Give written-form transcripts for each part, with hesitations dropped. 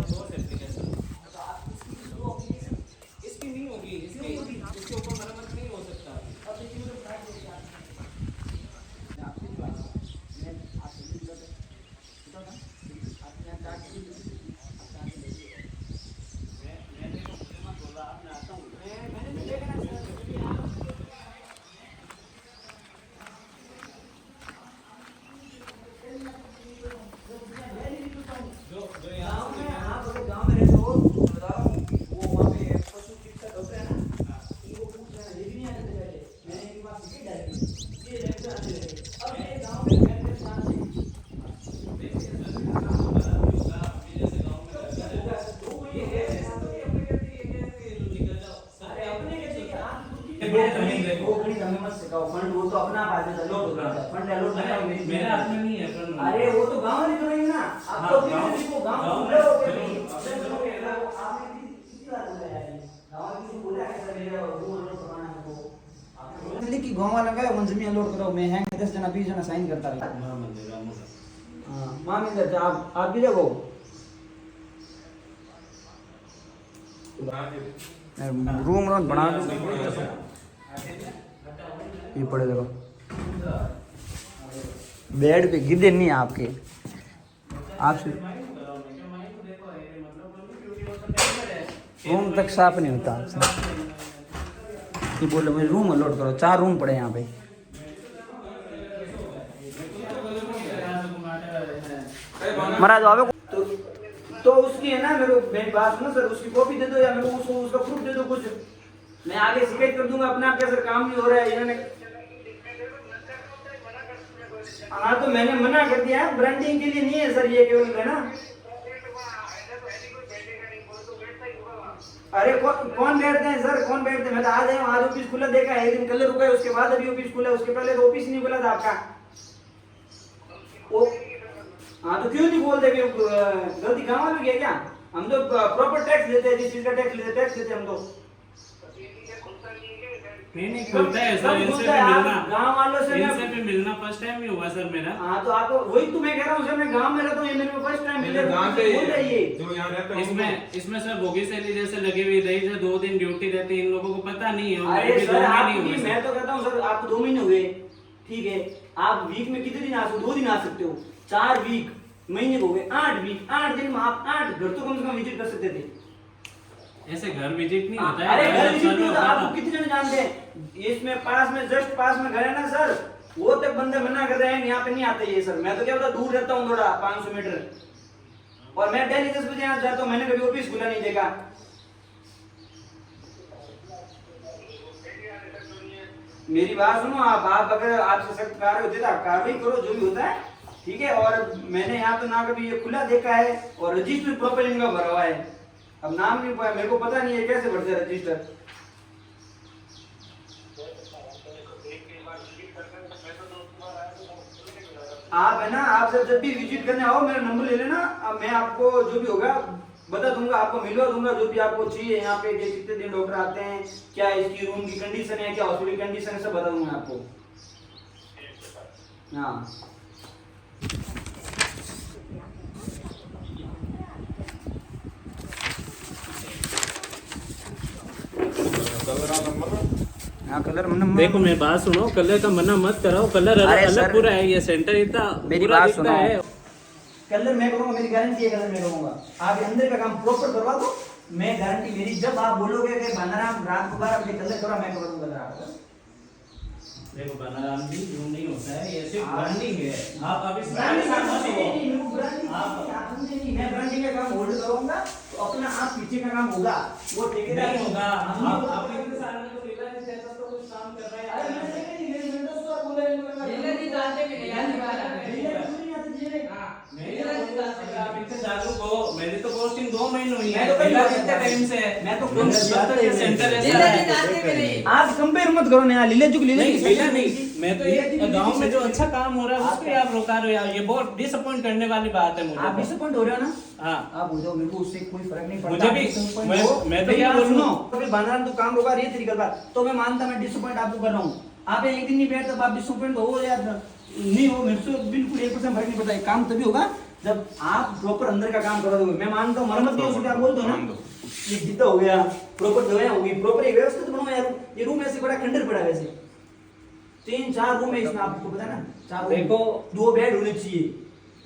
दोस्त एप्लीकेशन इसकी नहीं होगी, इसके ऊपर मरम्मत नहीं हो सकता। मेरे हाथ में नहीं है। अरे वो तो गांव वाले करेंगे ना, आप तो फिर को गांव बोले हो कि आपने किसी बात बोला है, गांव किसी बोला है सर मेरा वो लोग करवाना है को आपने कि गांव वाला का मन जमीन लोड करो, मैं है 10 जना 20 जना साइन करता रहा। हां मां मंदिर आप भी जाओ रूम रूम बना दो, ये पड़े देखो बेड पे गिरते नहीं आपके, आपसे रूम तक साफ नहीं होता आपसे। ये बोलो मुझे रूम अलॉट करो, 4 रूम पड़े यहाँ पे। महाराज आवे तो उसकी है ना, मेरी बात सुनो सर, उसकी कॉपी दे दो या मेरे को उसका प्रूफ दे दो कुछ, मैं आगे शिकायत कर दूंगा अपना। क्या सर काम नहीं हो रहा है इन्होंने? हाँ तो मैंने मना कर दिया, ब्रांडिंग के लिए नहीं है सर ये केवल है ना। अरे कौन बैठते हैं सर, कौन बैठते हैं? मैं तो आज आया हूँ, आज ऑफिस खुला देखा है, एक दिन कल रुका है, उसके बाद अभी ऑफिस खुला, उसके पहले तो ऑफिस नहीं खुला था आपका। हाँ तो क्यों नहीं बोलते? गलती गाँव वालों की है क्या? हम तो प्रॉपर टैक्स देते हैं, जिस चीज का टैक्स लेते हैं हम तो। नहीं खुलता है सर, इनसे भी मिलना, गांव वालों से इनसे भी मिलना फर्स्ट टाइम ही हुआ सर मेरा। हाँ तो आपको वही तो मैं कह रहा हूँ सर, मैं गांव में रहता हूँ, ये मेरे को फर्स्ट टाइम मिला। इसमें सर बोगी सैली जैसे लगी हुई रही, जो 2 दिन ड्यूटी रहती है, इन लोगों को पता नहीं है। अरे सर मैं तो कहता हूँ सर, आपको 2 महीने हुए, ठीक है, आप वीक में कितने दिन आ सकते हो? 2 दिन आ सकते हो, 4 वीक महीने हो गए, 8 वीक, 8 दिन में आप 8 घर तो कम से कम विजिट कर सकते थे। ऐसे घर विजिट नहीं होता है। अरे घर विजिट नहीं होता, आपको कितने जन जानते हैं? इसमें पास में जस्ट पास में घर है ना सर, वो तक बंदे मना कर रहे हैं, यहाँ पे नहीं आते ये सर। मैं तो क्या बता दूर रहता हूँ थोड़ा 500 मीटर, और मैं डेली 10 बजे यहाँ जाता हूँ, मैंने कभी ऑफिस खुला नहीं देखा। मेरी बात सुनो, आप अगर आपसे सख्त कार्य होते तो आप कार्रवाई करो, जो भी होता है ठीक है। और मैंने यहाँ पे ना कभी ये खुला देखा है, और रजिस्टर प्रॉपर इनका भरा हुआ है। अब नाम नहीं पाया, मेरे को पता नहीं है कैसे भरते रजिस्टर। आप है ना, आप जब भी विजिट करने आओ मेरा नंबर ले लेना, अब मैं आपको जो भी होगा बता दूंगा, आपको मिलवा दूंगा जो भी आपको चाहिए। यहाँ पे कितने दिन डॉक्टर आते हैं, क्या इसकी रूम की कंडीशन है, क्या हॉस्पिटल की कंडीशन है, सब बता दूंगा आपको। हाँ हाँ कलर देखो मैं बात सुनो, कलर का मना मत कराओ, कलर अलग पूरा है, ये सेंटर इतना मेरी बात सुनो है। कलर मैं करूंगा, मेरी गारंटी है, कलर मैं करूंगा। आप अंदर का काम प्रॉपर करवा दो, मैं गारंटी मेरी, जब आप बोलोगे कि बनाराम रात को 12 बजे कलर करो, मैं करवा दूंगा आपको। देखो बनाराम भी यूं नहीं होता है, ये सिर्फ ब्रांडिंग है। आप अभी ब्रांडिंग का ब्रांडिंग का काम होल्ड करूंगा, तो अपना आप पीछे का काम होगा, वो ठेकेदार नहीं होगा। आप इतने साल में तो पहला नहीं जैसा तो कुछ काम कर रहे हैं। अरे मैंने नहीं, मेरे विंडोज पर बोला नहीं, नीले जी जानते भी नहीं यार बात है। आप इतने जागरूक हो, मेरी तो पोस्टिंग 2 महीने हुई है, कितने टाइम से मैं तो सेंटर नीले जी जानते भी नहीं। आप कंपेयर मत करो ना, लीले जुग लीले नहीं, मैं तो ये गांव में जो अच्छा काम हो रहा है उसके आप रोका रहे हो यार, ये बहुत डिसअपॉइंट करने वाली बात है मुझे। आप डिसअपॉइंट हो रहे हो ना? हाँ आप हो जाओ, मेरे को उससे कोई फर्क नहीं पड़ता। मुझे भी मैं तो क्या बोलूं, फिर बनारस तो काम होगा, ये तरीका बात तो मैं मानता, मैं डिसअपॉइंट आपको कर रहा हूँ। आप एक दिन नहीं बैठते, आप डिसअपॉइंट हो या नहीं हो, मेरे से बिल्कुल 1% फर्क नहीं पड़ता। काम तभी होगा जब आप प्रॉपर अंदर का काम करा दोगे, मैं मानता हूँ मरम्मत नहीं हो सकती, आप बोल दो ना, ये जिद्दा हो गया, प्रॉपर दवाएं होगी, प्रॉपर एक व्यवस्थित बनवाया यार। ये रूम ऐसे बड़ा खंडर पड़ा वैसे 3-4 रूम है इसमें, आपको पता है ना, 4 रूम, देखो 2 बेड होने चाहिए।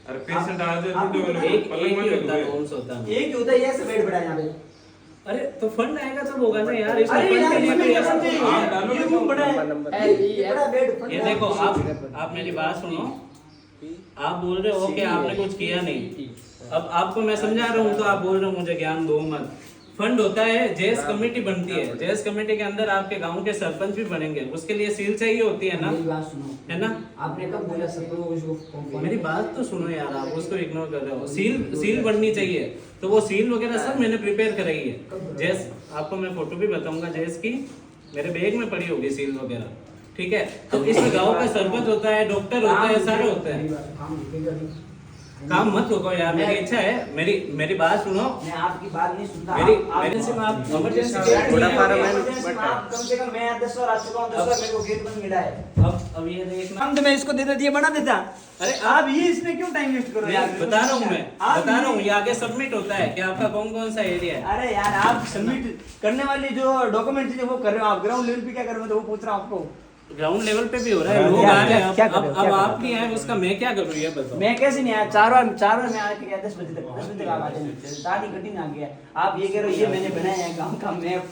अरे पेशेंट आ जाते आप- तो एक पलंग ही मत होता है, लो। कौन सा होता है? एक ही होता है, ये ऐसे बेड पड़ा है यहाँ पे। अरे तो फंड आएगा तब होगा ना यार, इसमें अरे फंड यार के लिए इसमें भी क्या ऐसा फंड कुछ चाहिए? नहीं है। ये रूम बड़ा है, ये बड़ा बेड फंड ये है। देखो आप मेरी बात सुनो, आप बोल रहे हो कि आपने कुछ किया नहीं, अब आपको मैं समझा रहा हूँ तो आप बोल रहे हो मुझे ज्ञान दो मत। फंड होता है, जेएस कमेटी बनती है, जेएस कमेटी के अंदर आपके गांव के सरपंच भी बनेंगे, उसके लिए सील चाहिए होती है ना, मेरी बात सुनो, है ना? आपने कब बोला सरपंच को? मेरी बात तो सुनो यार, आप उसको इग्नोर कर रहे हो। सील बननी चाहिए, तो वो सील वगैरह सब मैंने प्रिपेयर कराई है। जेस आपको मैं फोटो भी बताऊंगा जेस की, मेरे बैग में पड़ी होगी सील वगैरह, ठीक है? तो इसमें गांव का सरपंच होता है, डॉक्टर होता है, सारे होते हैं। काम मत रोको यार, मेरी इच्छा है, मेरी बात सुनो। मैं आपकी बात नहीं सुनता। मेरी से आप इमरजेंसी आप कम से कम मैं 10 बार आ चुका हूं, 10 बार मेरे को गेट बंद मिला है। अब ये देखना, हम तो मैं इसको दे देता, ये बना देता। अरे आप ये इसमें क्यों टाइम वेस्ट करो यार? बता रहा हूँ मैं, आप बता रहा हूँ, ये आगे सबमिट होता है कि आपका कौन कौन सा एरिया है। अरे यार आप सबमिट करने वाली जो डॉक्यूमेंट चीजें वो कर रहे हो आप, ग्राउंड लेवल पे क्या कर रहे हो तो वो पूछ रहा हूं आपको। ग्राउंड लेवल पे भी हो रहा है, लोग आ रहे हैं, अब आप नहीं आए उसका मैं क्या करूँ ये बताओ। मैं कैसे नहीं आया? 4 बार मैं आके गया 10 बजे तक आप आ जाए, सारी कटिंग आ गया। आप ये कह रहे हो ये मैंने बनाया है गांव का मैप।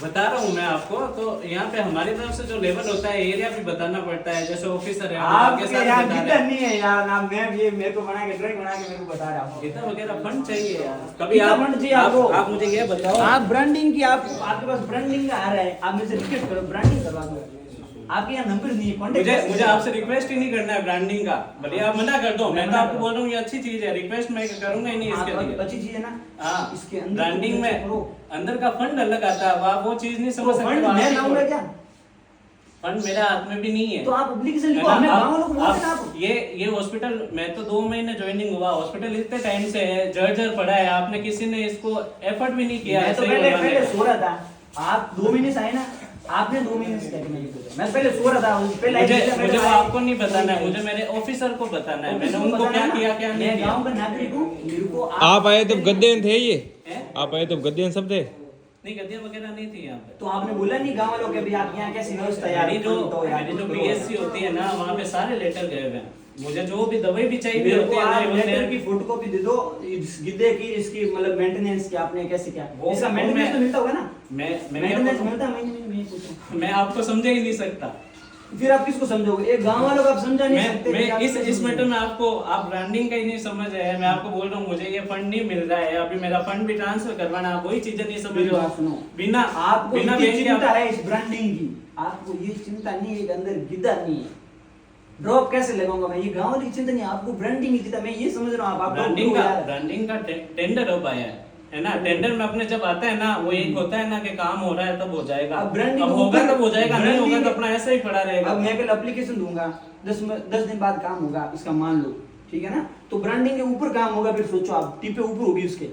बता रहा हूँ मैं आपको, तो यहाँ पे हमारी तरफ से जो लेवल होता है, एरिया भी बताना पड़ता है, जैसे ऑफिसर है आपके आपके साथ यार बता रहे कितना हैं। नहीं है यार ना, मैं ये मेरे को बना के ड्राइंग बना के मेरे को बता रहा हूँ। कितना वगैरह फंड चाहिए यार, कभी कितना आप फंड चाहिए आपको? आप मुझे ये बताओ। आप ब्रांडिंग की, आप आपके पास ब्रांडिंग का आ रहा है, आप मुझे रिक्वेस्ट करो ब्रांडिंग करवा दो। आपके यहाँ नंबर नहीं है, कॉन्टेक्ट मुझे आपसे रिक्वेस्ट ही नहीं करना है ब्रांडिंग का, भले आप मना कर दो, मैं तो आपको बोल रहा हूँ ये अच्छी चीज है, रिक्वेस्ट मैं करूंगा ही नहीं इसके लिए। अच्छी चीज है ना। हाँ, इसके अंदर ब्रांडिंग में अंदर का फंड अलग आता है, आप वो चीज नहीं समझ तो सकते। फंड मैं लाऊंगा क्या? फंड मेरे हाथ में भी नहीं है। तो आप एप्लीकेशन है लिखो, ना? हमें गांव वालों को आप- बोलते ना आप। ये हॉस्पिटल, मैं तो 2 महीने ज्वाइनिंग हुआ, हॉस्पिटल इतने टाइम से है, जर्जर पड़ा है, आपने किसी ने इसको एफर्ट भी नहीं किया मैं है तो सही पहले बनवाने पहले का। सो रहा था, आप 2 महीने से आए ना, आपने 2 महीने से क्या किया ये बताओ। मैं पहले सो रहा था, पहले मुझे वो आपको नहीं बताना है, मुझे मेरे ऑफिसर को बताना है, मैंने उनको क्या किया क्या नहीं मैं किया। गांव का नागरिक हूं, मेरे को आप आए तब गद्देन थे ये, हैं? आप आए तब गद्देन सब थे। नहीं, गद्दियां वगैरह नहीं थी यहाँ पे। तो आपने बोला नहीं गांव वालों के भी आप यहाँ कैसी व्यवस्था यार? मेरी जो बीएससी होती है ना, वहाँ पे सारे लेटर गए हुए हैं, मुझे जो भी दवाई भी चाहिए मेरे होती को है ना, आप ये लेटर मैंने- की फोटोकॉपी दे दो, इस गिद्दे की, इसकी मतलब मेंटेनेंस की आपने कैसे क्या? इसका वो मेंटेनेंस तो मिलता होगा ना? मैंने मेंटेनेंस आपको- मिलता है महीने में, ये पूछ रहा हूं। मैं आपको समझ ही नहीं सकता। फिर आप किसको समझोगे? एक गांव वालों को आप समझा नहीं सकते। मैं आप इस कैसे मैटर समझोगे? में आपको, आप ब्रांडिंग का ही नहीं समझ रहे हैं, मैं आपको बोल रहा हूँ मुझे ये फंड नहीं मिल रहा है, अभी मेरा फंड भी ट्रांसफर करवाना, आप वही चीजें नहीं समझ मेरी रहे बात हो। सुनो, बिना आपको बिना इतनी बैंक के चिंता आप- है इस ब्रांडिंग की, आपको ये चिंता नहीं है कि अंदर गिद्दा नहीं है, ड्रॉप कैसे लगाऊंगा मैं, ये गांव वाली चिंता नहीं, आपको ब्रांडिंग की चिंता। मैं ये समझ रहा हूँ आप ब्रांडिंग का टेंडर अब आया है ना, टेंडर में अपने जब आता है ना, वो एक होता है ना कि काम हो रहा है तब हो जाएगा, अब branding अब के होगा ऊपर- तब हो जाएगा, नहीं होगा branding- तो अपना ऐसा ही पड़ा रहेगा। अब मैं कल एप्लीकेशन दूंगा, 10 दिन बाद काम होगा इसका, मान लो ठीक है ना, तो ब्रांडिंग के ऊपर काम होगा, फिर सोचो आप टिपे ऊपर होगी उसके,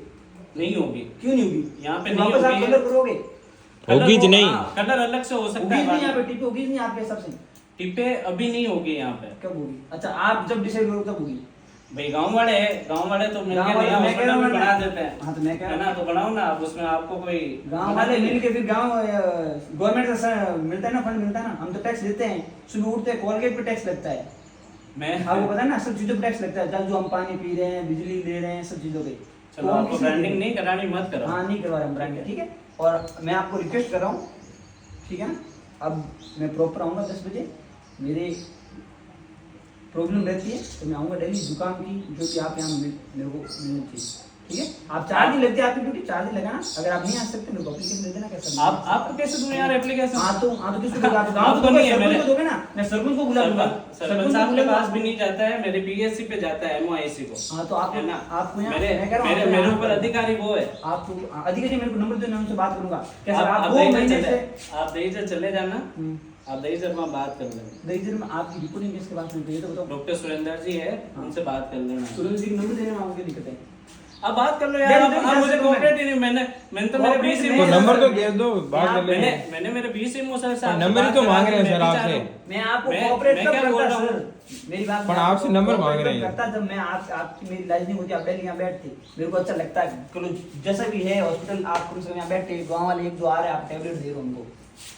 नहीं होगी, क्यों नहीं होगी? यहाँ पे तो नहीं वापस आप होगी। कलर करोगे? होगी ज नहीं। कलर अलग से हो सकता होगी नहीं, यहाँ है, पे टिपे होगी नहीं आपके हिसाब से? टिपे अभी नहीं होगी यहाँ पे। कब होगी? अच्छा आप जब डिसाइड करो तब होगी। भाई गांव वाले हैं, गांव वाले तो मिलके गांव वाले नया मैं कह रहा हॉस्पिटल हूँ भी ना। बना देते हैं, हाँ तो मैं कह है रहा ना, हूँ तो बनाओ ना आप, उसमें आपको कोई गांव वाले मिलके फिर गांव गवर्नमेंट से मिलता है ना, फंड मिलता है ना, हम तो टैक्स देते हैं, सुबह उठते हैं कोलगेट पे टैक्स लगता है, मैं आपको पता है ना, सब चीजों पे टैक्स लगता है, जब जो हम पानी पी रहे हैं, बिजली ले रहे हैं, सब चीजों पे। चलो तो हम आपको किसी को ब्रांडिंग दे- नहीं करानी, मत करो। हाँ नहीं करवा रहा हूँ ब्रांडिंग, ठीक है। और मैं आपको रिक्वेस्ट कर रहा हूँ, ठीक है ना, अब मैं प्रॉपर आऊँगा 10 बजे, मेरे प्रॉब्लम रहती है तो मैं आऊँगा डेली, जुकाम की जो कि आप यहाँ मेरे को मिलनी चाहिए, ठीक है। आप 4 दिन लगते हैं आपकी ड्यूटी, 4 दिन लगाना, अगर आप नहीं आ सकते मेरे को एप्लीकेशन दे देना, कैसा आपको कैसे दूं यार एप्लीकेशन? हाँ तो किसको दोगे? आप गाँव आपको को नहीं है, सरपंच मेरे- को दोगे ना, मैं सरपंच को बुला लूंगा, सरपंच साहब के पास भी नहीं जाता है, मेरे पीएससी पे जाता है, एमओआईसी को। हाँ तो आप है ना, आपको यहाँ मेरे मैं कह रहा हूँ मेरे आपको मेरे यहाँ- ऊपर अधिकारी वो है। आपको अधिकारी मेरे को नंबर दो, मैं उनसे बात करूंगा। कैसे आप आप 2 महीने से आप दहीसर चले जाना, आप दहीसर वहाँ बात कर लेना। दहीसर में आपकी रिपोर्टिंग किसके पास मिलती है ये तो बताओ। डॉक्टर सुरेंद्र जी है, उनसे बात कर लेना। सुरेंद्र जी का नंबर देने में आपको क्या दिक्कत है? अब बात कर लो यार, देखो, अब देखो, मुझे जैसे कोऑपरेट ही नहीं, मैंने तो मेरे 20 Cooperate सिम तो नहीं, नंबर तो दे दो, बात कर मैंने लेंगे। मैंने मेरे 20 सिम सर से पर आपसे नंबर ही बात तो करा मांग दी, रहे हैं मैं सर भी आपसे। चाह रहा हूँ। मैं आपको मैं कोऑपरेट क्या कब बोल करता रहा हूँ? सर, मेरी बात पर मैं आपसे आपको नंबर cooperate मांग रहे हैं। करता जब मैं आपकी मेरी लाइफ नहीं होती, आप पहले यहाँ बैठते, मेरे को अच्छा लगता है, चलो जैसा भी है हॉस्पिटल, आप कम से कम यहाँ बैठते, गाँव वाले एक दो आ रहे हैं, आप टैबलेट दे रहे हो उनको,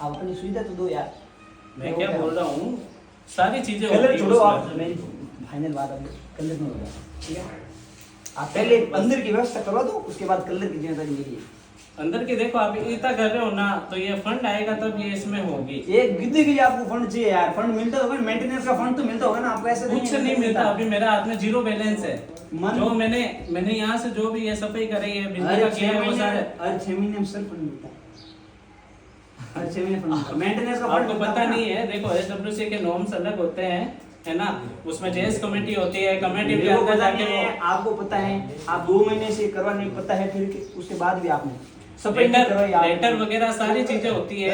आप अपनी सुविधा तो दो यार। मैं क्या बोल रहा हूँ, सारी चीजें कलर होती हैं छोड़ो, आप उसमें। मेरी फाइनल बात अब कलर नहीं होगा, ठीक है? आप पहले अंदर की व्यवस्था करवा दो, उसके बाद कलर की जिम्मेदारी मेरी है। अंदर की देखो, आप इतना कर रहे हो ना, तो ये फंड आएगा तब ये इसमें होगी। एक गिद्दे के लिए आपको फंड चाहिए यार, फंड मिलता होगा, मेंटेनेंस का फंड तो मिलता होगा ना आपको, ऐसे कुछ नहीं मिलता, अभी मेरे हाथ में 0 बैलेंस है। मन- जो मैंने यहाँ से जो भी ये सफाई करी है, बिजली का किया है, वो सारे हर 6 महीने में सर फंड मिलता है, हर 6 महीने फंड मेंटेनेंस का फंड आपको पता नहीं है। देखो एसडब्ल्यूसी के नॉर्म्स अलग होते हैं, है ना, उसमें जेएस कमेटी होती है, कमेटी के मेरे को अंदर पता जाके नहीं है, वो आपको पता है, आप 2 महीने से करवा नहीं पता है, फिर उसके बाद भी आपने सफाई नहीं करवाई, लेटर वगैरह सारी चीजें होती है।